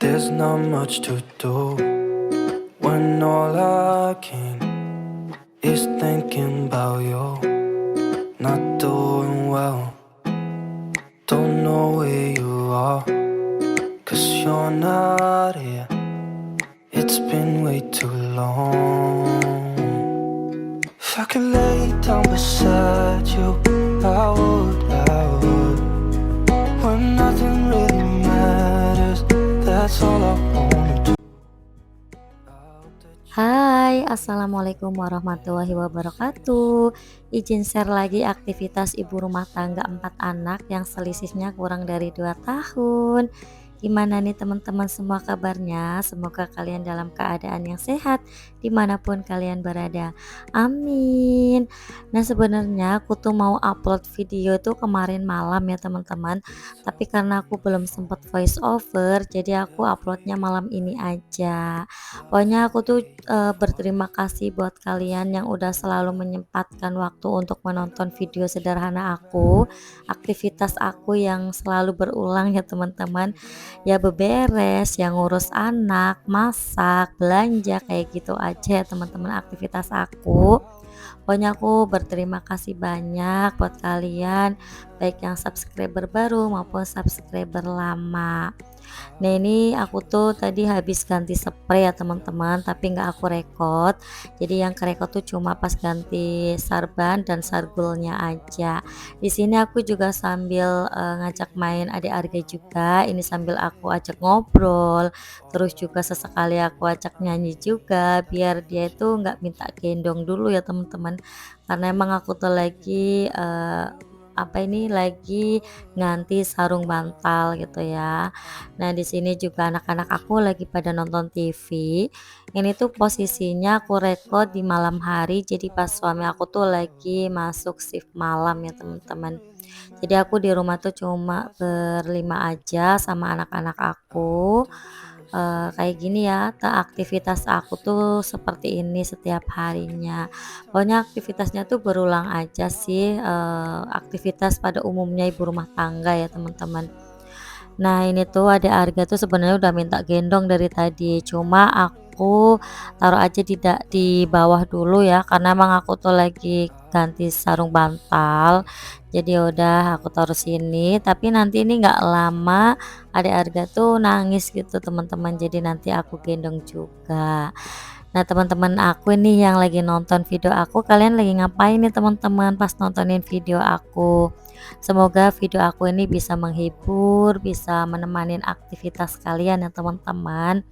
There's not much to do when all I can is thinking about you. Not doing well, don't know where you are, 'cause you're not here. It's been way too long. If I could lay down beside you, I would. When nothing really matters, that's all I wanna do. Hai, assalamualaikum warahmatullahi wabarakatuh. Izin share lagi aktivitas ibu rumah tangga 4 anak yang selisihnya kurang dari 2 tahun. Gimana nih teman-teman semua kabarnya? Semoga kalian dalam keadaan yang sehat dimanapun kalian berada. Amin. Nah, sebenarnya aku tuh mau upload video tuh kemarin malam ya teman-teman. Tapi karena aku belum sempat voice over, jadi aku uploadnya malam ini aja. Pokoknya aku tuh berterima kasih buat kalian yang udah selalu menyempatkan waktu untuk menonton video sederhana aku, aktivitas aku yang selalu berulang ya teman-teman. Ya beberes, yang ngurus anak, masak, belanja kayak gitu aja ya teman-teman aktivitas aku. Pokoknya aku berterima kasih banyak buat kalian, baik yang subscriber baru maupun subscriber lama. Nah, ini aku tuh tadi habis ganti spray ya teman-teman, tapi nggak aku rekod. Jadi yang kerekod tuh cuma pas ganti sarban dan sargulnya aja. Di sini aku juga sambil ngajak main adik Arga juga. Ini sambil aku ajak ngobrol, terus juga sesekali aku ajak nyanyi juga, biar dia itu nggak minta gendong dulu ya teman-teman. Karena emang aku tuh lagi lagi nganti sarung bantal gitu ya. Nah, di sini juga anak-anak aku lagi pada nonton TV. Ini tuh posisinya aku rekod di malam hari, jadi pas suami aku tuh lagi masuk shift malam ya teman-teman. Jadi aku di rumah tuh cuma berlima aja sama anak-anak aku. Kayak gini ya, aktivitas aku tuh seperti ini setiap harinya. Pokoknya aktivitasnya tuh berulang aja sih, aktivitas pada umumnya ibu rumah tangga ya teman-teman. Nah, ini tuh ada Arga tuh sebenarnya udah minta gendong dari tadi, cuma aku taruh aja di bawah dulu ya, karena emang aku tuh lagi ganti sarung bantal. Jadi ya udah aku taruh sini, tapi nanti ini nggak lama ada Arga tuh nangis gitu teman-teman, jadi nanti aku gendong juga. Nah, teman-teman aku ini yang lagi nonton video aku, kalian lagi ngapain nih teman-teman pas nontonin video aku? Semoga video aku ini bisa menghibur, bisa menemani aktivitas kalian ya teman-teman.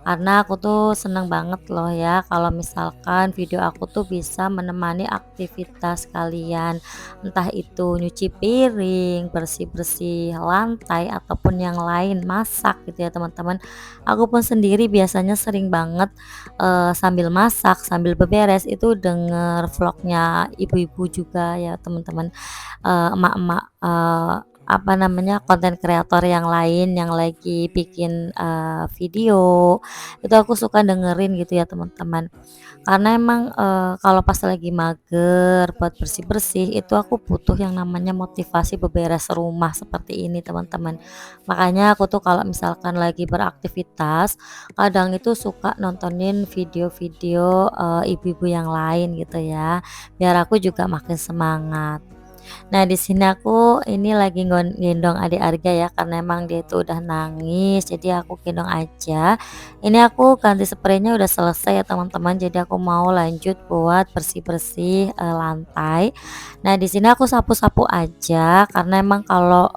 Karena aku tuh seneng banget loh ya kalau misalkan video aku tuh bisa menemani aktivitas kalian, entah itu nyuci piring, bersih-bersih lantai ataupun yang lain, masak gitu ya teman-teman. Aku pun sendiri biasanya sering banget sambil masak, sambil beberes itu denger vlognya ibu-ibu juga ya teman-teman, emak-emak, konten kreator yang lain yang lagi bikin video, itu aku suka dengerin gitu ya teman-teman. Karena emang kalau pas lagi mager buat bersih-bersih itu aku butuh yang namanya motivasi beberes rumah seperti ini teman-teman. Makanya aku tuh kalau misalkan lagi beraktivitas kadang itu suka nontonin video-video ibu-ibu yang lain gitu ya, biar aku juga makin semangat. Nah, di sini aku ini lagi gendong adik Arga ya, karena emang dia itu udah nangis, jadi aku gendong aja. Ini aku ganti spraynya udah selesai ya teman-teman, jadi aku mau lanjut buat bersih-bersih lantai. Nah, di sini aku sapu-sapu aja, karena emang kalau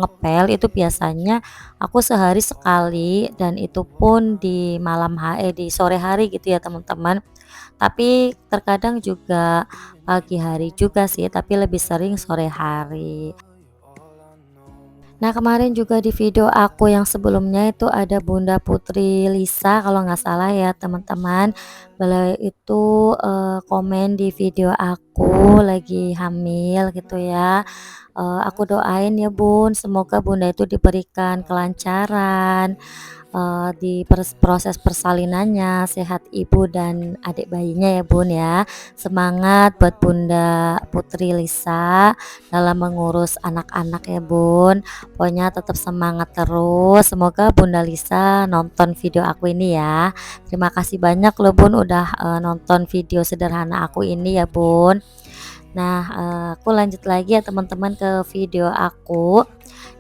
ngepel itu biasanya aku sehari sekali dan itu pun di di sore hari gitu ya teman-teman. Tapi terkadang juga pagi hari juga sih, tapi lebih sering sore hari. Nah, kemarin juga di video aku yang sebelumnya itu ada Bunda Putri Lisa kalau nggak salah ya teman-teman. Beliau itu komen di video aku lagi hamil gitu ya. Aku doain ya Bun, semoga Bunda itu diberikan kelancaran, di proses persalinannya, sehat ibu dan adik bayinya ya Bun ya. Semangat buat Bunda Putri Lisa dalam mengurus anak-anak ya Bun. Pokoknya tetap semangat terus. Semoga Bunda Lisa nonton video aku ini ya. Terima kasih banyak loh Bun udah nonton video sederhana aku ini ya Bun. Nah, aku lanjut lagi ya teman-teman ke video aku.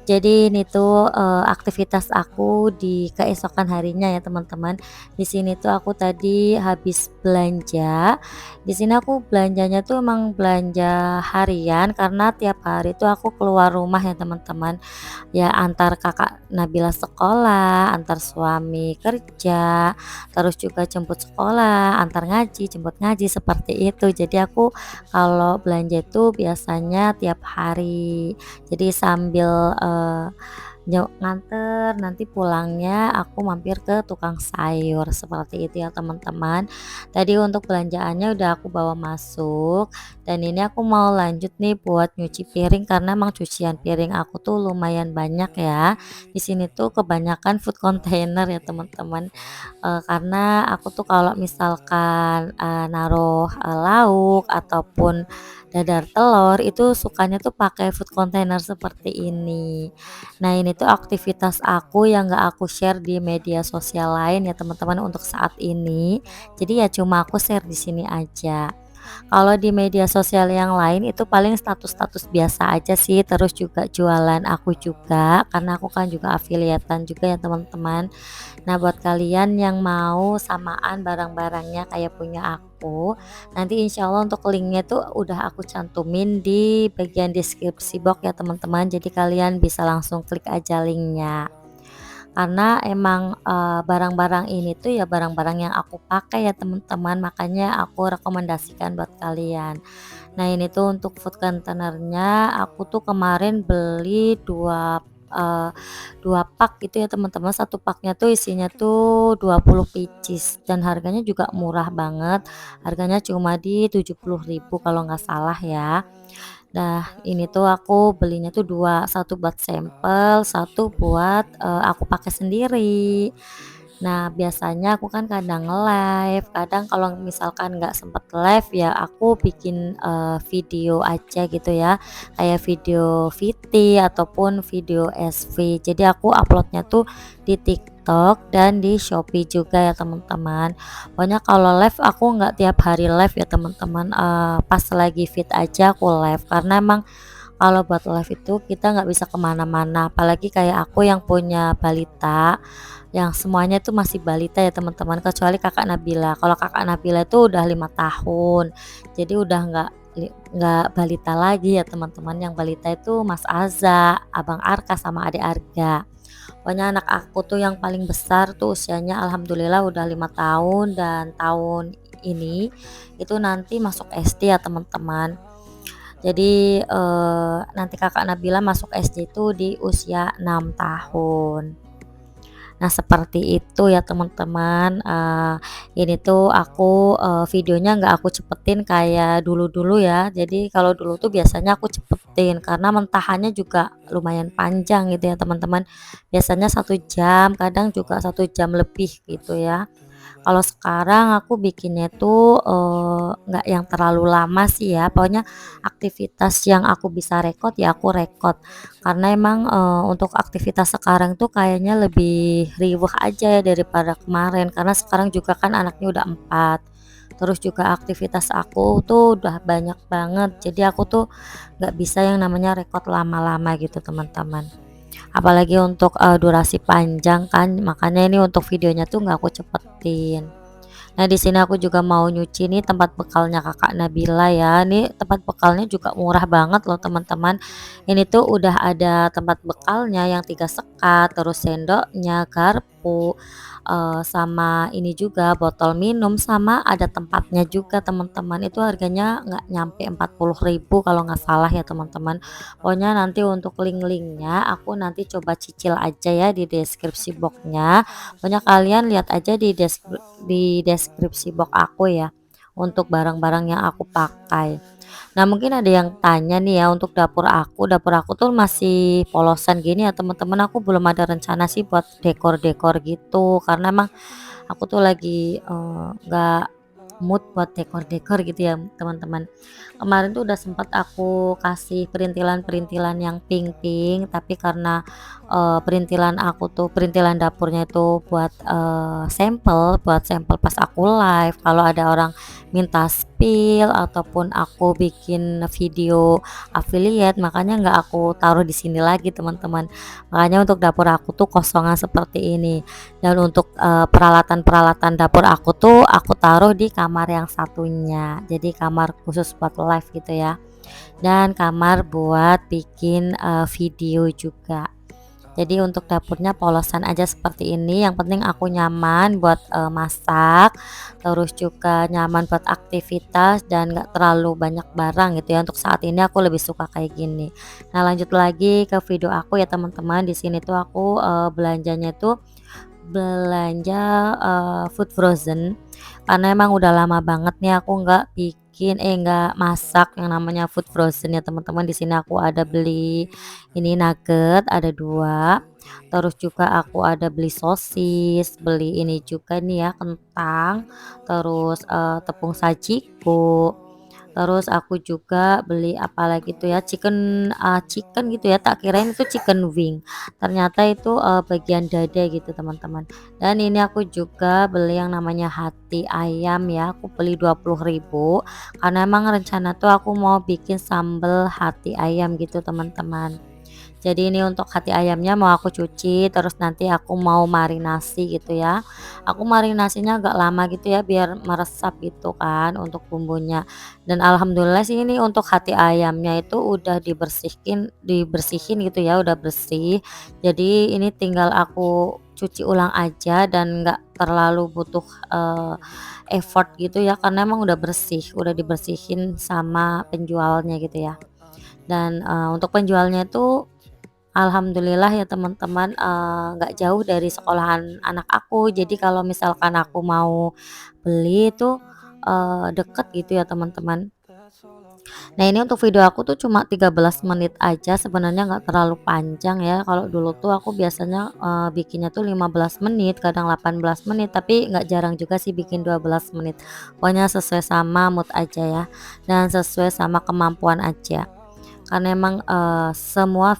Jadi ini tuh, aktivitas aku di keesokan harinya ya teman-teman. Di sini tuh aku tadi habis belanja. Di sini aku belanjanya tuh emang belanja harian karena tiap hari tuh aku keluar rumah ya teman-teman. Ya antar kakak Nabila sekolah, antar suami kerja, terus juga jemput sekolah, antar ngaji, jemput ngaji seperti itu. Jadi aku kalau belanja itu biasanya tiap hari. Jadi sambil nganter nanti pulangnya aku mampir ke tukang sayur seperti itu ya teman-teman. Tadi untuk belanjaannya udah aku bawa masuk dan ini aku mau lanjut nih buat nyuci piring karena emang cucian piring aku tuh lumayan banyak ya. Di sini tuh kebanyakan food container ya teman-teman. Karena aku tuh kalau misalkan naruh lauk ataupun dadar telur itu sukanya tuh pakai food container seperti ini. Nah ini tuh aktivitas aku yang gak aku share di media sosial lain ya teman-teman untuk saat ini. Jadi ya cuma aku share di sini aja. Kalau di media sosial yang lain itu paling status-status biasa aja sih, terus juga jualan aku juga karena aku kan juga afiliatan juga ya teman-teman. Nah, buat kalian yang mau samaan barang-barangnya kayak punya aku, nanti insya Allah untuk linknya tuh udah aku cantumin di bagian deskripsi box ya teman-teman. Jadi kalian bisa langsung klik aja linknya. Karena emang barang-barang ini tuh ya barang-barang yang aku pakai ya teman-teman, makanya aku rekomendasikan buat kalian. Nah, ini tuh untuk food containernya aku tuh kemarin beli eee, 2 pak gitu ya teman-teman. Satu paknya tuh isinya tuh 20 pieces dan harganya juga murah banget. Harganya cuma di 70.000 kalau nggak salah ya. Nah, ini tuh aku belinya tuh 2, satu buat sampel, satu buat aku pakai sendiri. Nah, biasanya aku kan kadang nge-live, kadang kalau misalkan nggak sempet live ya aku bikin video aja gitu ya, kayak video VT ataupun video SV. Jadi aku uploadnya tuh di TikTok dan di Shopee juga ya teman-teman. Pokoknya kalau live aku nggak tiap hari live ya teman-teman, pas lagi fit aja aku live karena emang kalau buat live itu kita nggak bisa kemana-mana, apalagi kayak aku yang punya balita, yang semuanya itu masih balita ya teman-teman, kecuali kakak Nabila. Kalau kakak Nabila itu udah 5 tahun, jadi udah nggak balita lagi ya teman-teman. Yang balita itu Mas Aza, Abang Arka sama Adik Arga. Pokoknya anak aku tuh yang paling besar tuh usianya alhamdulillah udah 5 tahun dan tahun ini itu nanti masuk SD ya teman-teman. Jadi, nanti Kakak Nabila masuk SD itu di usia 6 tahun. Nah, seperti itu ya teman-teman, ini tuh aku, videonya nggak aku cepetin kayak dulu-dulu ya. Jadi kalau dulu tuh biasanya aku cepetin karena mentahannya juga lumayan panjang gitu ya teman-teman. Biasanya 1 jam, kadang juga 1 jam lebih gitu ya. Kalau sekarang aku bikinnya tuh, nggak yang terlalu lama sih ya, pokoknya aktivitas yang aku bisa rekod ya aku rekod. Karena emang, untuk aktivitas sekarang tuh kayaknya lebih riweuh aja ya daripada kemarin, karena sekarang juga kan anaknya udah 4, terus juga aktivitas aku tuh udah banyak banget, jadi aku tuh nggak bisa yang namanya rekod lama-lama gitu teman-teman. Apalagi untuk, durasi panjang kan, makanya ini untuk videonya tuh nggak aku cepetin. Nah, di sini aku juga mau nyuci nih tempat bekalnya Kakak Nabila ya. Ini tempat bekalnya juga murah banget loh teman-teman. Ini tuh udah ada tempat bekalnya yang 3 sekat, terus sendoknya, garpu, sama ini juga botol minum, sama ada tempatnya juga teman-teman. Itu harganya nggak nyampe 40.000 kalau nggak salah ya teman-teman. Pokoknya nanti untuk link-linknya aku nanti coba cicil aja ya di deskripsi boxnya. Pokoknya kalian lihat aja di deskripsi box aku ya untuk barang-barang yang aku pakai. Nah, mungkin ada yang tanya nih ya untuk dapur aku tuh masih polosan gini ya teman-teman, aku belum ada rencana sih buat dekor-dekor gitu, karena emang aku tuh lagi, nggak mood buat dekor-dekor gitu ya teman-teman. Kemarin tuh udah sempat aku kasih perintilan-perintilan yang pink-pink, tapi karena, perintilan dapurnya itu buat sampel pas aku live, kalau ada orang minta spill ataupun aku bikin video affiliate, makanya nggak aku taruh di sini lagi teman-teman. Makanya untuk dapur aku tuh kosongan seperti ini. Dan untuk, peralatan-peralatan dapur aku tuh aku taruh di kamar yang satunya. Jadi kamar khusus buat live gitu ya, dan kamar buat bikin, video juga. Jadi untuk dapurnya polosan aja seperti ini, yang penting aku nyaman buat, masak, terus juga nyaman buat aktivitas dan nggak terlalu banyak barang gitu ya, untuk saat ini aku lebih suka kayak gini. Nah, lanjut lagi ke video aku ya teman-teman, di sini tuh aku, belanjanya tuh belanja, food frozen, karena emang udah lama banget nih aku nggak masak yang namanya food frozen ya teman-teman. Di sini aku ada beli ini nugget ada 2, terus juga aku ada beli sosis, beli ini juga nih ya kentang, terus, tepung sajiku. Terus aku juga beli apalagi tuh ya, chicken gitu ya, tak kirain itu chicken wing, ternyata itu, bagian dada gitu teman-teman. Dan ini aku juga beli yang namanya hati ayam ya, aku beli 20.000 karena emang rencana tuh aku mau bikin sambal hati ayam gitu teman-teman. Jadi ini untuk hati ayamnya mau aku cuci, terus nanti aku mau marinasi gitu ya. Aku marinasinya agak lama gitu ya biar meresap gitu kan untuk bumbunya. Dan alhamdulillah sih ini untuk hati ayamnya itu udah dibersihin gitu ya, udah bersih. Jadi ini tinggal aku cuci ulang aja dan nggak terlalu butuh effort gitu ya, karena emang udah bersih, udah dibersihin sama penjualnya gitu ya. Dan untuk penjualnya itu alhamdulillah ya teman-teman, nggak jauh dari sekolahan anak aku. Jadi kalau misalkan aku mau beli itu, deket gitu ya teman-teman. Nah, ini untuk video aku tuh cuma 13 menit aja, sebenarnya nggak terlalu panjang ya. Kalau dulu tuh aku biasanya, bikinnya tuh 15 menit, kadang 18 menit, tapi nggak jarang juga sih bikin 12 menit. Pokoknya sesuai sama mood aja ya, dan sesuai sama kemampuan aja. Karena emang, semua,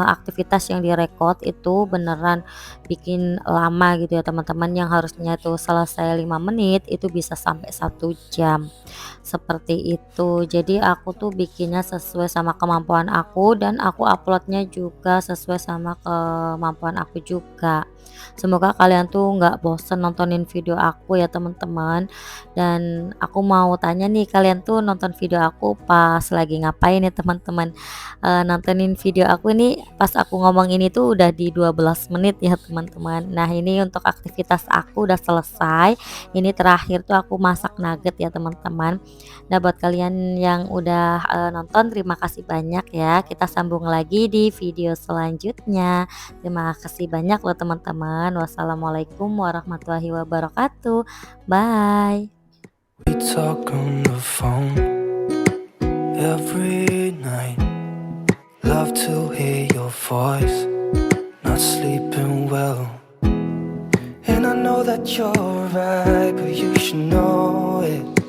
aktivitas yang direkod itu beneran bikin lama gitu ya teman-teman, yang harusnya tuh selesai 5 menit itu bisa sampai 1 jam, seperti itu. Jadi aku tuh bikinnya sesuai sama kemampuan aku dan aku uploadnya juga sesuai sama kemampuan aku juga. Semoga kalian tuh nggak bosen nontonin video aku ya teman-teman. Dan aku mau tanya nih, kalian tuh nonton video aku pas lagi ngapain ya teman-teman? Nontonin video aku ini pas aku ngomong ini tuh udah di 12 menit ya teman-teman. Nah, ini untuk aktivitas aku udah selesai. Ini terakhir tuh aku masak nugget ya teman-teman. Nah, buat kalian yang udah, nonton terima kasih banyak ya. Kita sambung lagi di video selanjutnya. Terima kasih banyak loh teman-teman. Wassalamualaikum warahmatullahi wabarakatuh. Bye. We talk on the phone every night. Love to hear your voice. Not sleeping well. And I know that you're right, but you should know it.